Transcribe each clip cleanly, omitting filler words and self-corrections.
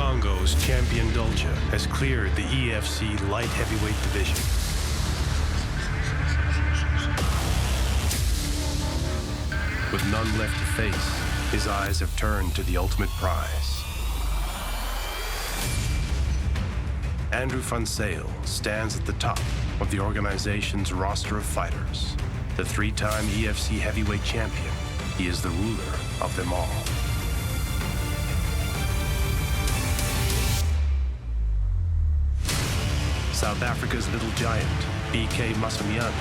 Congo's Champion Dalcha has cleared the EFC light heavyweight division. With none left to face, his eyes have turned to the ultimate prize. Roan van Sale stands at the top of the organization's roster of fighters. The three-time EFC heavyweight champion, he is the ruler of them all. South Africa's little giant, Bk Masunyane,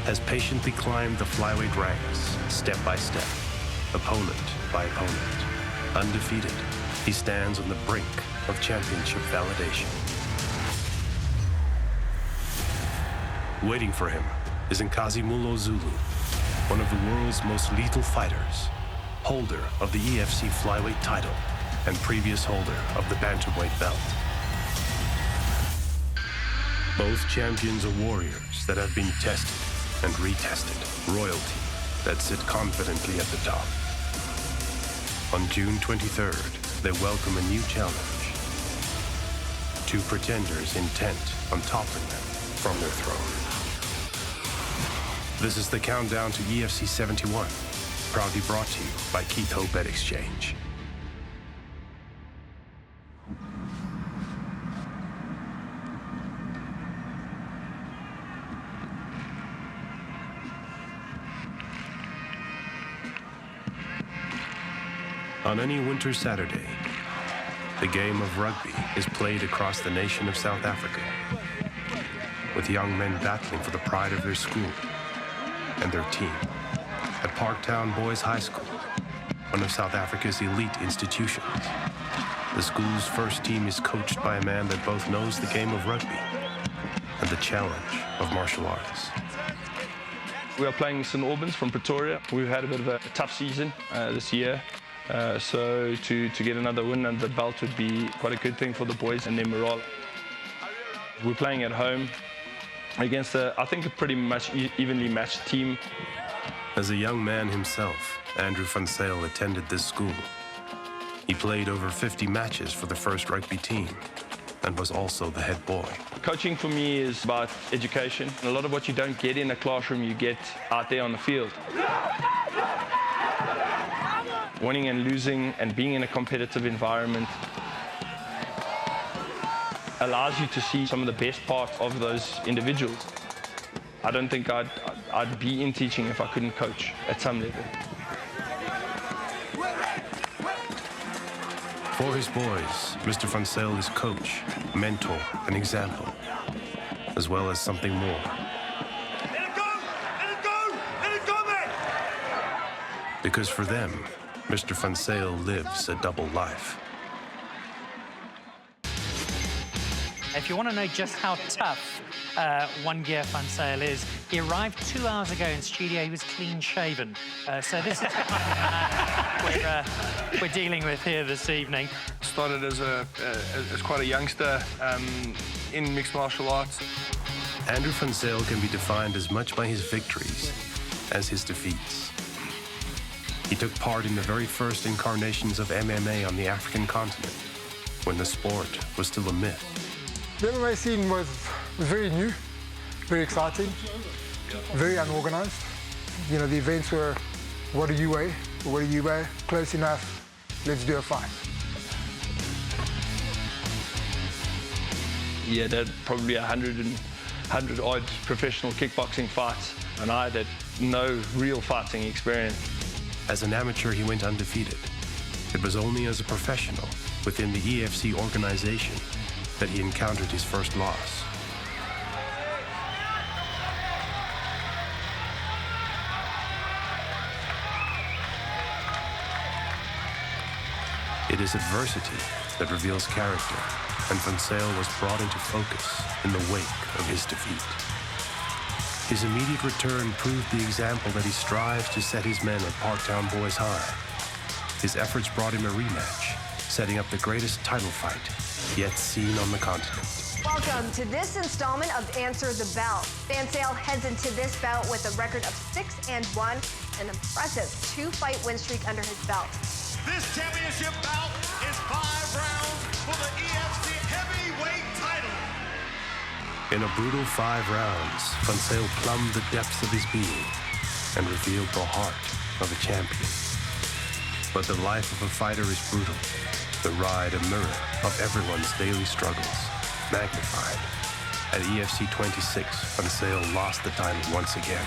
has patiently climbed the flyweight ranks, step by step, opponent by opponent. Undefeated, he stands on the brink of championship validation. Waiting for him is Nkazimulo Zulu, one of the world's most lethal fighters, holder of the EFC flyweight title and previous holder of the bantamweight belt. Both champions are warriors that have been tested and retested, royalty that sit confidently at the top. On June 23rd, they welcome a new challenge. Two pretenders intent on toppling them from their throne. This is the countdown to EFC 71, proudly brought to you by Keith Ho Bet Exchange. On any winter Saturday, the game of rugby is played across the nation of South Africa, with young men battling for the pride of their school and their team. At Parktown Boys High School, one of South Africa's elite institutions, the school's first team is coached by a man that both knows the game of rugby and the challenge of martial arts. We are playing St. Albans from Pretoria. We've had a bit of a tough season this year. So to get another win under the belt would be quite a good thing for the boys and their morale. We're playing at home against, I think, a pretty much evenly matched team. As a young man himself, Roan van Sale attended this school. He played over 50 matches for the first rugby team and was also the head boy. Coaching for me is about education. A lot of what you don't get in a classroom, you get out there on the field. Winning and losing and being in a competitive environment allows you to see some of the best parts of those individuals. I don't think I'd be in teaching if I couldn't coach at some level. For his boys, Mr. van Sale is coach, mentor, and example, as well as something more. Let it go! Let it go! Let it go, man! Because for them, Mr. van Sale lives a double life. If you want to know just how tough Bk van Sale is, he arrived 2 hours ago in studio. He was clean shaven. So this is the kind of man we're dealing with here this evening. Started as quite a youngster in mixed martial arts. Roan van Sale can be defined as much by his victories as his defeats. He took part in the very first incarnations of MMA on the African continent, when the sport was still a myth. The MMA scene was very new, very exciting, very unorganized. You know, the events were, what do you weigh? What do you weigh? Close enough, let's do a fight. Yeah, there probably 100 odd professional kickboxing fights, and I had no real fighting experience. As an amateur, he went undefeated. It was only as a professional within the EFC organization that he encountered his first loss. It is adversity that reveals character, and Van Sale was brought into focus in the wake of his defeat. His immediate return proved the example that he strives to set his men at Parktown Boys High. His efforts brought him a rematch, setting up the greatest title fight yet seen on the continent. Welcome to this installment of Answer the Bell. Van Sale heads into this bout with a record of 6-1, an impressive 2-fight win streak under his belt. This championship bout is 5 rounds for the EFC heavyweight title. In a brutal 5 rounds, Van Sale plumbed the depths of his being and revealed the heart of a champion. But the life of a fighter is brutal. The ride a mirror of everyone's daily struggles, magnified. At EFC 26, Van Sale lost the title once again.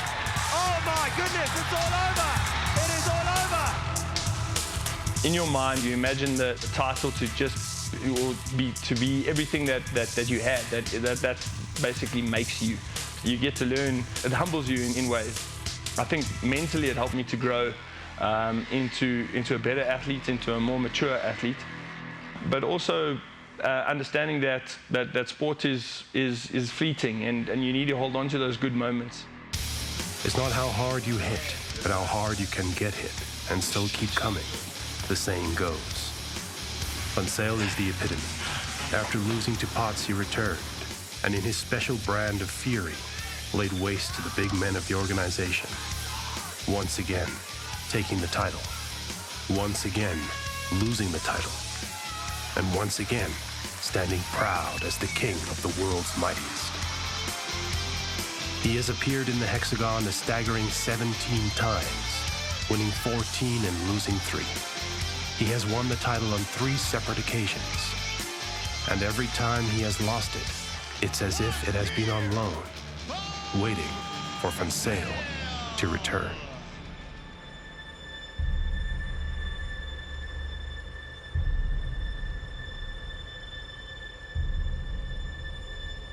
Oh my goodness, it's all over! It is all over! In your mind, you imagine the title to just be everything that you had. That basically makes you. You get to learn. It humbles you in ways. I think mentally it helped me to grow into a better athlete, into a more mature athlete. But also understanding that sport is fleeting, and you need to hold on to those good moments. It's not how hard you hit, but how hard you can get hit and still keep coming. The saying goes. Van Sale is the epitome. After losing to Potts, he returned, and in his special brand of fury, laid waste to the big men of the organization. Once again, taking the title. Once again, losing the title. And once again, standing proud as the king of the world's mightiest. He has appeared in the hexagon a staggering 17 times, winning 14 and losing 3. He has won the title on 3 separate occasions. And every time he has lost it, it's as if it has been on loan, waiting for Van Sale to return.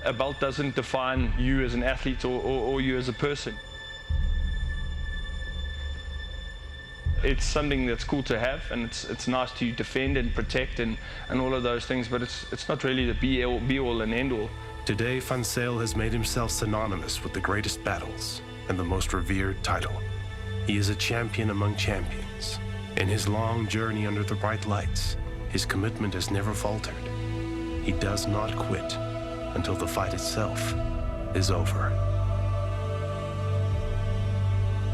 A belt doesn't define you as an athlete or you as a person. It's something that's cool to have, and it's nice to defend and protect and all of those things, but it's not really the be all and end all. Today, Van Sale has made himself synonymous with the greatest battles and the most revered title. He is a champion among champions. In his long journey under the bright lights, his commitment has never faltered. He does not quit until the fight itself is over.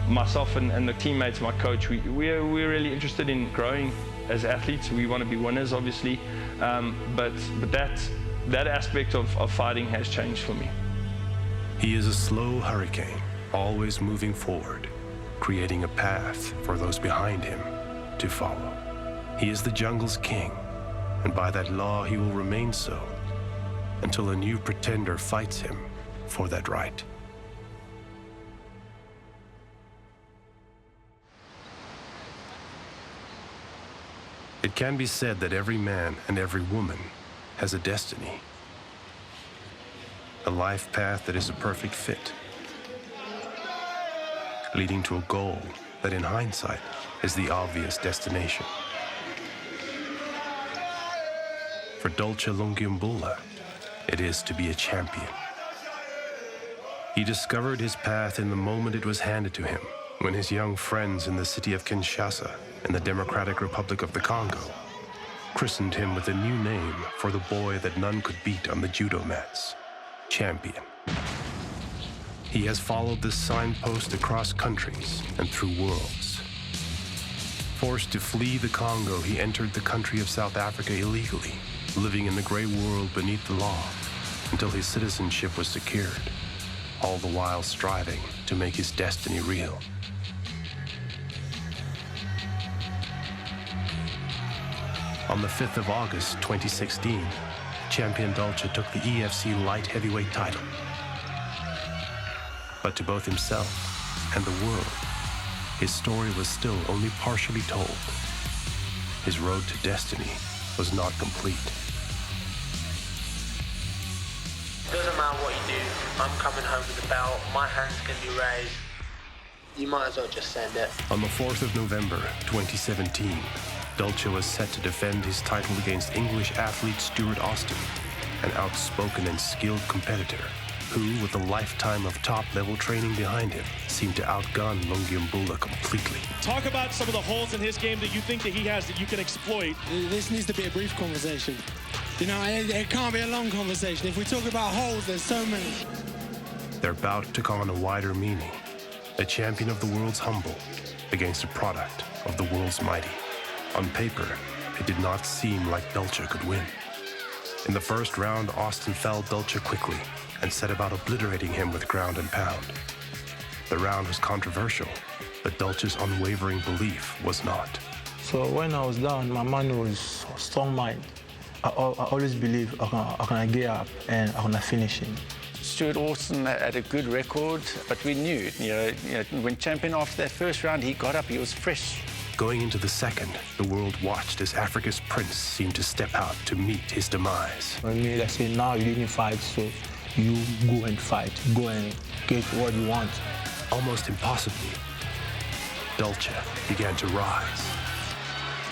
Myself and the teammates, my coach, we're really interested in growing as athletes. We want to be winners, obviously, but that aspect of fighting has changed for me. He is a slow hurricane, always moving forward, creating a path for those behind him to follow. He is the jungle's king, and by that law he will remain so until a new pretender fights him for that right. It can be said that every man and every woman has a destiny, a life path that is a perfect fit, leading to a goal that in hindsight is the obvious destination. For Dalcha Nkazimulo, it is to be a champion. He discovered his path in the moment it was handed to him, when his young friends in the city of Kinshasa, in the Democratic Republic of the Congo, christened him with a new name for the boy that none could beat on the judo mats, Champion. He has followed this signpost across countries and through worlds. Forced to flee the Congo, he entered the country of South Africa illegally, living in the gray world beneath the law until his citizenship was secured, all the while striving to make his destiny real. On the 5th of August 2016, Champion Dalcha took the EFC light heavyweight title. But to both himself and the world, his story was still only partially told. His road to destiny was not complete. Doesn't matter what you do, I'm coming home with the belt, my hands can be raised. You might as well just send it. On the 4th of November 2017, Dalcha was set to defend his title against English athlete Stuart Austin, an outspoken and skilled competitor who, with a lifetime of top-level training behind him, seemed to outgun Nkazimulo completely. Talk about some of the holes in his game that you think that he has that you can exploit. This needs to be a brief conversation. You know, it can't be a long conversation. If we talk about holes, there's so many. Their bout took on a wider meaning. A champion of the world's humble against a product of the world's mighty. On paper, it did not seem like Dalcha could win. In the first round, Austin felled Dalcha quickly and set about obliterating him with ground and pound. The round was controversial, but Dalcha's unwavering belief was not. So when I was down, my mind was strong mind. I always believe I'm gonna get up and I'm gonna finish him. Stuart Austin had a good record, but we knew, when champion after that first round, he got up, he was fresh. Going into the second, the world watched as Africa's prince seemed to step out to meet his demise. For me, they say, now you didn't fight, so you go and fight, go and get what you want. Almost impossibly, Dalcha began to rise.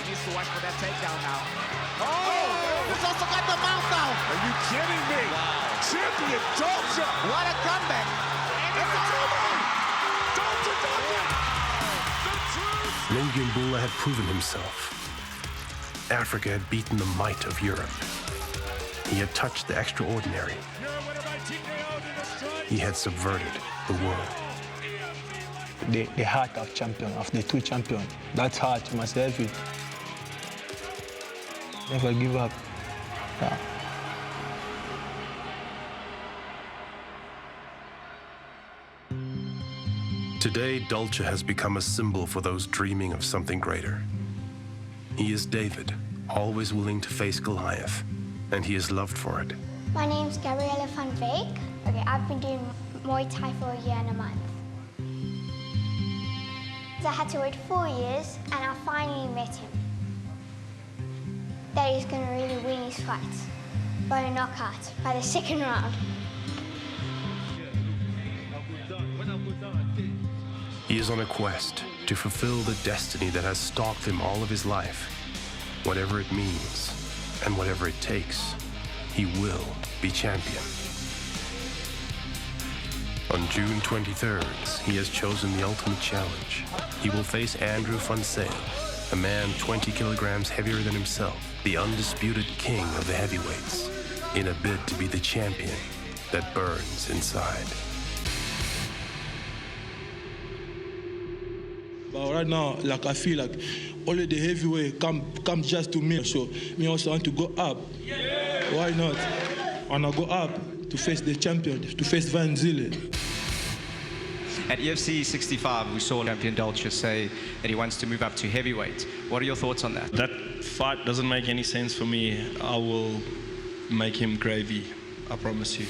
He needs to watch for that takedown now. Oh! He's also got the mount down. Are you kidding me? Wow. Champion Dalcha. What a comeback. And it's over. Dalcha does it. Nkazimulo had proven himself. Africa had beaten the might of Europe. He had touched the extraordinary. He had subverted the world. The heart of champion, of the two champions, that heart you must have it. Never give up. Yeah. Today, Dalcha has become a symbol for those dreaming of something greater. He is David, always willing to face Goliath, and he is loved for it. My name's Gabriella van Beek. Okay, I've been doing Muay Thai for a year and a month. I had to wait 4 years, and I finally met him. That he's going to really win his fight by a knockout, by the second round. He is on a quest to fulfill the destiny that has stalked him all of his life. Whatever it means, and whatever it takes, he will be champion. On June 23rd, he has chosen the ultimate challenge. He will face Roan van Sale, a man 20 kilograms heavier than himself, the undisputed king of the heavyweights, in a bid to be the champion that burns inside. But right now, like I feel like only the heavyweight come just to me. So me also want to go up. Yeah. Why not? I wanna go up to face the champion, to face Van Sale. At EFC 65, we saw Champion Dalcha say that he wants to move up to heavyweight. What are your thoughts on that? That fight doesn't make any sense for me. I will make him gravy, I promise you.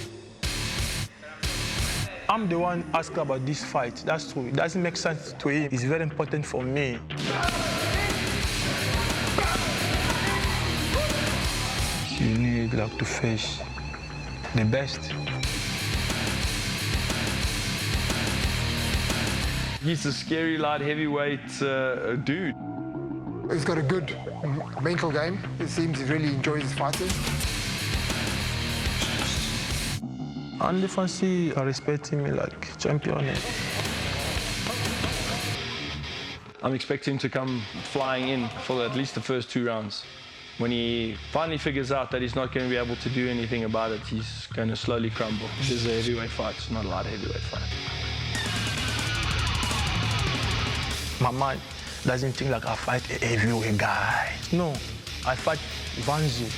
I'm the one asking about this fight. That's true. It doesn't make sense to him. It's very important for me. You need to face the best. He's a scary light heavyweight dude. He's got a good mental game. It seems he really enjoys his fighting. On defense, I respect him like champion. I'm expecting him to come flying in for at least the first 2 rounds. When he finally figures out that he's not going to be able to do anything about it, he's going to slowly crumble. This is a heavyweight fight, it's not a light heavyweight fight. My mind doesn't think like I fight a heavyweight guy. No, I fight Van Sale.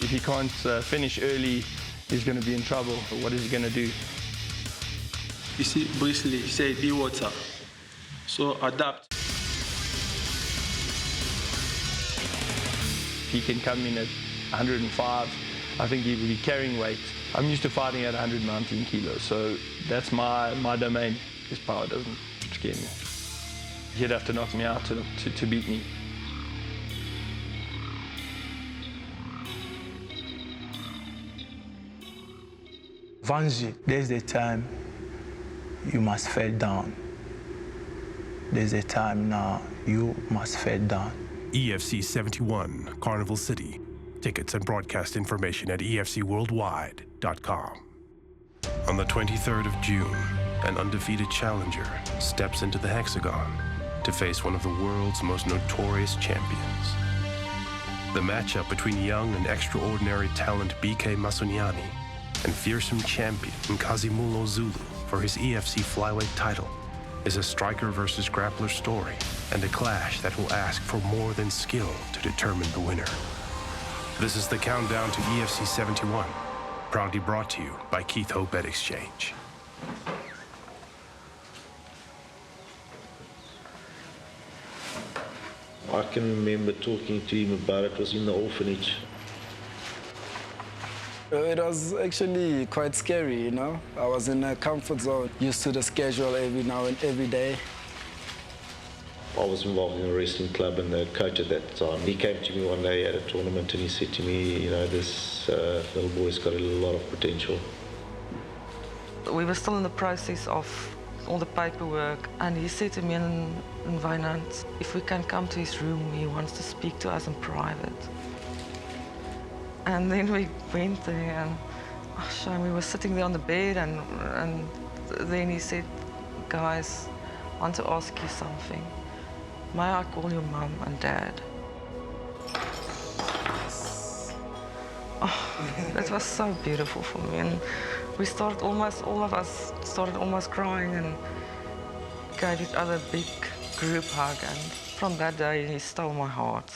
If he can't finish early, he's going to be in trouble. What is he going to do? You see, Bruce Lee said, be water. So adapt. He can come in at 105. I think he will be carrying weight. I'm used to fighting at 119 kilos, so that's my domain. His power doesn't scare me. He'd have to knock me out to beat me. Van Sale, there's a time you must fall down. There's a time now you must fall down. EFC 71, Carnival City. Tickets and broadcast information at efcworldwide.com. On the 23rd of June, an undefeated challenger steps into the hexagon to face one of the world's most notorious champions. The matchup between young and extraordinary talent Bk Masunyane and fearsome champion Nkazimulo Zulu for his EFC flyweight title is a striker versus grappler story and a clash that will ask for more than skill to determine the winner. This is the countdown to EFC 71, proudly brought to you by Keith Ho Bet Exchange. I can remember talking to him about it. It was in the orphanage. It was actually quite scary, you know. I was in a comfort zone, used to the schedule every now and every day. I was involved in a wrestling club, and the coach at that time, he came to me one day at a tournament and he said to me, you know, this little boy's got a lot of potential. We were still in the process of all the paperwork, and he said to me in Wynand, if we can come to his room, he wants to speak to us in private. And then we went there, and Shane, we were sitting there on the bed, and then he said, guys, I want to ask you something. May I call your mum and dad? Oh, that was so beautiful for me, and we started almost, all of us started almost crying and gave each other a big group hug, and from that day he stole my heart.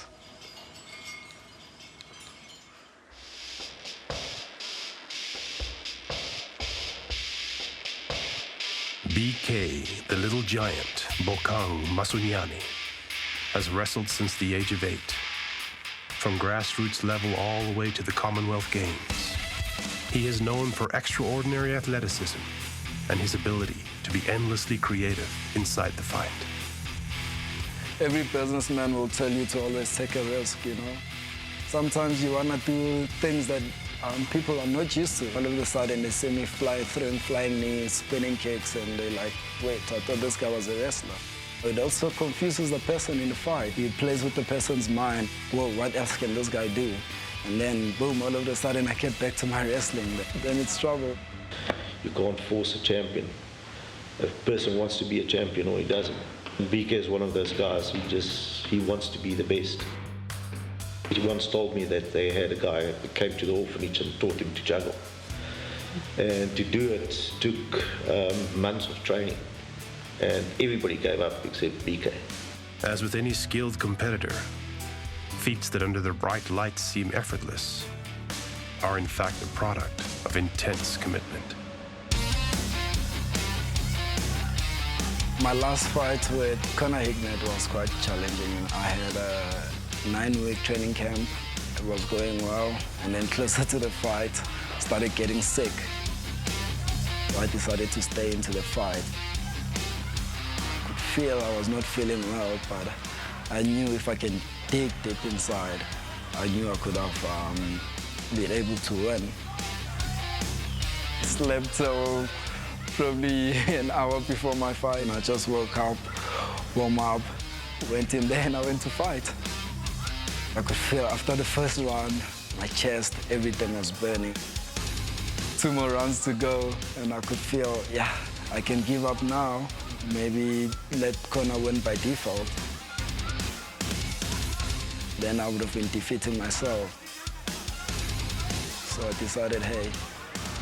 Bk, the little giant, Bokang Masunyane, has wrestled since the age of 8, from grassroots level all the way to the Commonwealth Games. He is known for extraordinary athleticism and his ability to be endlessly creative inside the fight. Every businessman will tell you to always take a risk, you know. Sometimes you want to do things that people are not used to. All of a sudden they see me fly through and flying knees, spinning kicks, and they're like, wait, I thought this guy was a wrestler. It also confuses the person in the fight. It plays with the person's mind. Well, what else can this guy do? And then, boom, all of a sudden I get back to my wrestling. Then it's trouble. You can't force a champion. If a person wants to be a champion or he doesn't. And Bk is one of those guys. He wants to be the best. He once told me that they had a guy that came to the orphanage and taught him to juggle. And to do it took months of training. And everybody gave up except Bk. As with any skilled competitor, feats that under the bright lights seem effortless are in fact the product of intense commitment. My last fight with Conor Hignett was quite challenging. I had a 9-week training camp. It was going well, and then closer to the fight, started getting sick. So I decided to stay into the fight. I could feel I was not feeling well, but I knew if I can dig deep inside, I knew I could have been able to win. Slept till probably an hour before my fight, and I just woke up, warm up, went in there, and I went to fight. I could feel after the first round, my chest, everything was burning. 2 more rounds to go, and I could feel, yeah, I can give up now. Maybe let Conor win by default. Then I would have been defeating myself. So I decided, hey,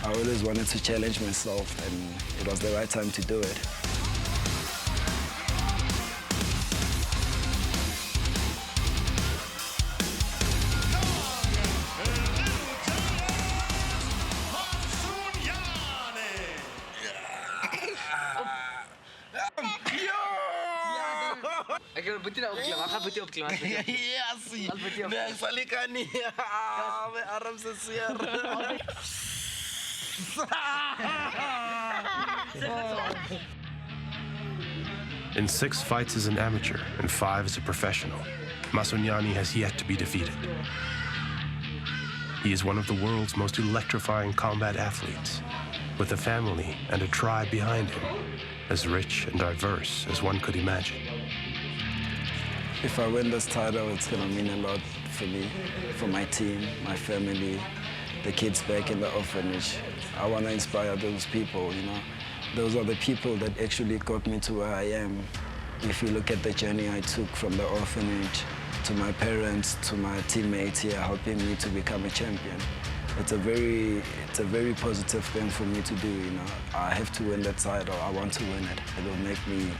I always wanted to challenge myself, and it was the right time to do it. Ek moet nie opklim, ek gaan moet opklim. Ja, sien. Nee, sal ek nie. My arms is seer. In 6 fights as an amateur and 5 as a professional, Masunyane has yet to be defeated. He is one of the world's most electrifying combat athletes, with a family and a tribe behind him, as rich and diverse as one could imagine. If I win this title, it's going to mean a lot for me, for my team, my family, the kids back in the orphanage. I want to inspire those people, you know. Those are the people that actually got me to where I am. If you look at the journey I took from the orphanage to my parents, to my teammates here, helping me to become a champion, it's a very positive thing for me to do, you know. I have to win that title. I want to win it. It will make me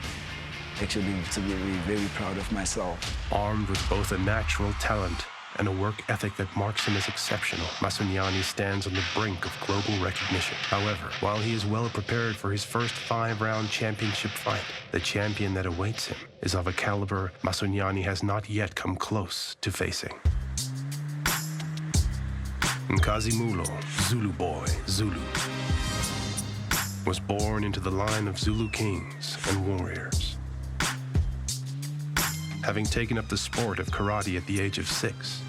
actually to be very proud of myself. Armed with both a natural talent and a work ethic that marks him as exceptional, Masunyane stands on the brink of global recognition. However, while he is well prepared for his first 5-round championship fight, the champion that awaits him is of a caliber Masunyane has not yet come close to facing. Nkazimulo Zulu Boy Zulu was born into the line of Zulu kings and warriors. Having taken up the sport of karate at the age of 6,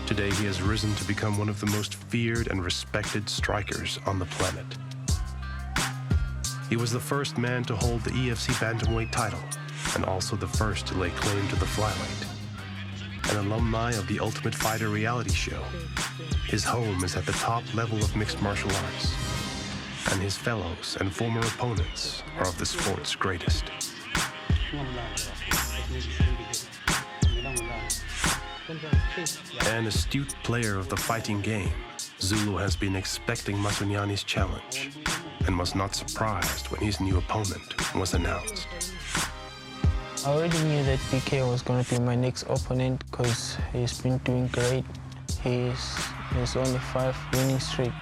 today he has risen to become one of the most feared and respected strikers on the planet. He was the first man to hold the EFC bantamweight title and also the first to lay claim to the flyweight. An alumni of the Ultimate Fighter reality show, his home is at the top level of mixed martial arts, and his fellows and former opponents are of the sport's greatest. An astute player of the fighting game, Zulu has been expecting Masunyane's challenge and was not surprised when his new opponent was announced. I already knew that Bk was going to be my next opponent because he's been doing great. He's only 5 winning streak.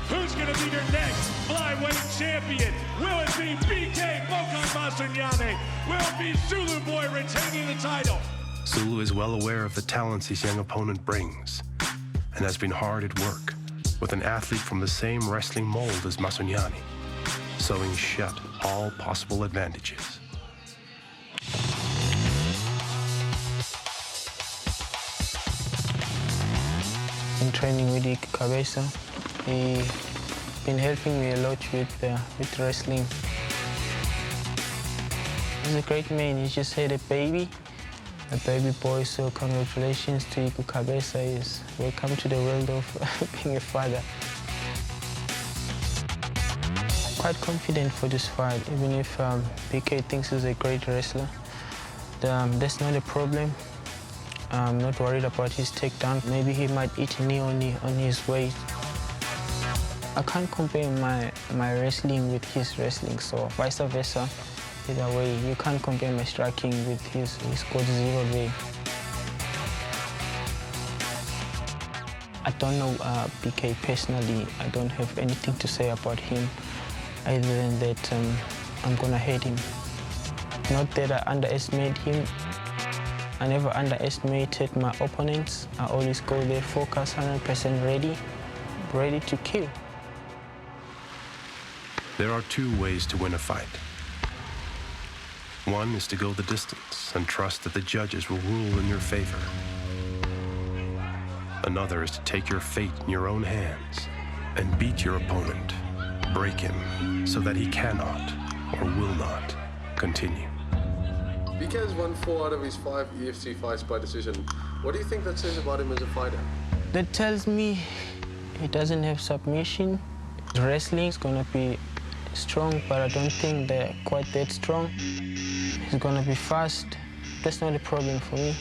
Who's going to be your next flyweight champion? Will it be Bk Bokang Masunyane? Will it be Zulu Boy retaining the title? Zulu is well aware of the talents his young opponent brings and has been hard at work with an athlete from the same wrestling mold as Masunyane, sewing shut all possible advantages. In training with Bk, he's been helping me a lot with wrestling. He's a great man. He just had a baby boy, so congratulations to Bk. He's welcome to the world of being a father. Quite confident for this fight, even if Bk thinks he's a great wrestler. That's not a problem. I'm not worried about his takedown. Maybe he might eat a knee on his weight. I can't compare my wrestling with his wrestling, so vice versa. Either way, you can't compare my striking with his. He's got 0 there. I don't know Bk personally. I don't have anything to say about him, other than that I'm gonna hate him. Not that I underestimate him. I never underestimated my opponents. I always go there focused, 100% ready to kill. There are 2 ways to win a fight. One is to go the distance and trust that the judges will rule in your favor. Another is to take your fate in your own hands and beat your opponent, break him so that he cannot or will not continue. Bk has won 4 out of his 5 EFC fights by decision. What do you think that says about him as a fighter? That tells me he doesn't have submission. His wrestling is gonna be strong, but I don't think they're quite that strong. He's gonna be fast. That's not a problem for me.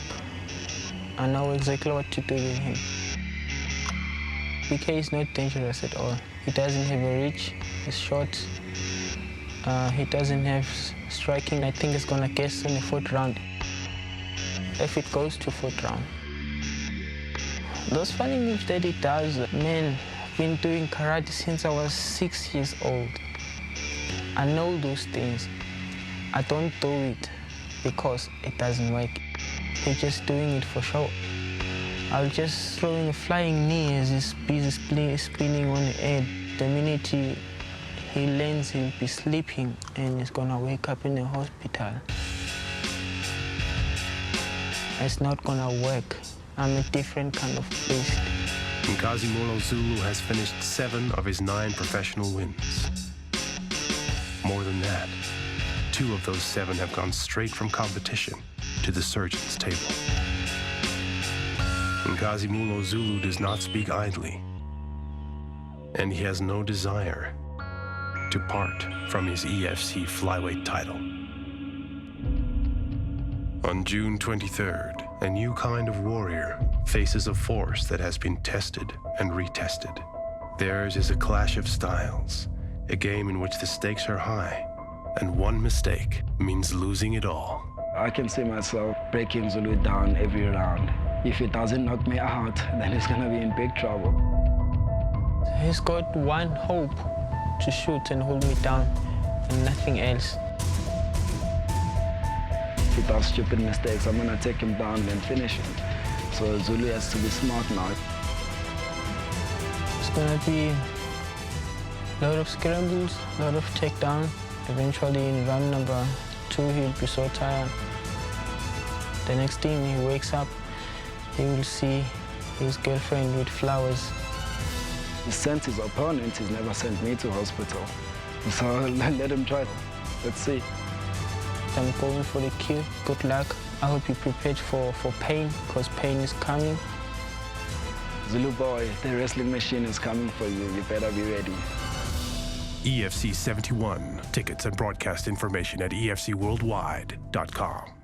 I know exactly what to do with him. Bk is not dangerous at all. He doesn't have a reach. He's short. He doesn't have striking. I think it's gonna guess on the 4th round. If it goes to 4th round. Those funny moves that he does, man, I've been doing karate since I was 6 years old. I know those things. I don't do it because it doesn't work. He's just doing it for show. I'll just throw in a flying knee as he's busy spinning on the air. The minute he lands, he'll be sleeping and he's gonna wake up in the hospital. It's not gonna work. I'm a different kind of beast. Nkazimulo Zulu has finished 7 of his 9 professional wins. More than that, 2 of those 7 have gone straight from competition to the surgeon's table. Nkazimulo Zulu does not speak idly, and he has no desire to part from his EFC flyweight title. On June 23rd, a new kind of warrior faces a force that has been tested and retested. Theirs is a clash of styles, a game in which the stakes are high, And one mistake means losing it all. I can see myself breaking Zulu down every round. If he doesn't knock me out, then he's going to be in big trouble. He's got one hope to shoot and hold me down, and nothing else. If he does stupid mistakes, I'm going to take him down and finish him. So Zulu has to be smart now. It's going to be a lot of scrambles, a lot of takedown. Eventually in round number 2, he'll be so tired. The next thing he wakes up, he will see his girlfriend with flowers. He sent his opponent, he's never sent me to hospital. So let him try. Let's see. I'm going for the kill. Good luck. I hope you're prepared for pain, because pain is coming. Zulu boy, the wrestling machine is coming for you. You better be ready. EFC 71. Tickets and broadcast information at efcworldwide.com.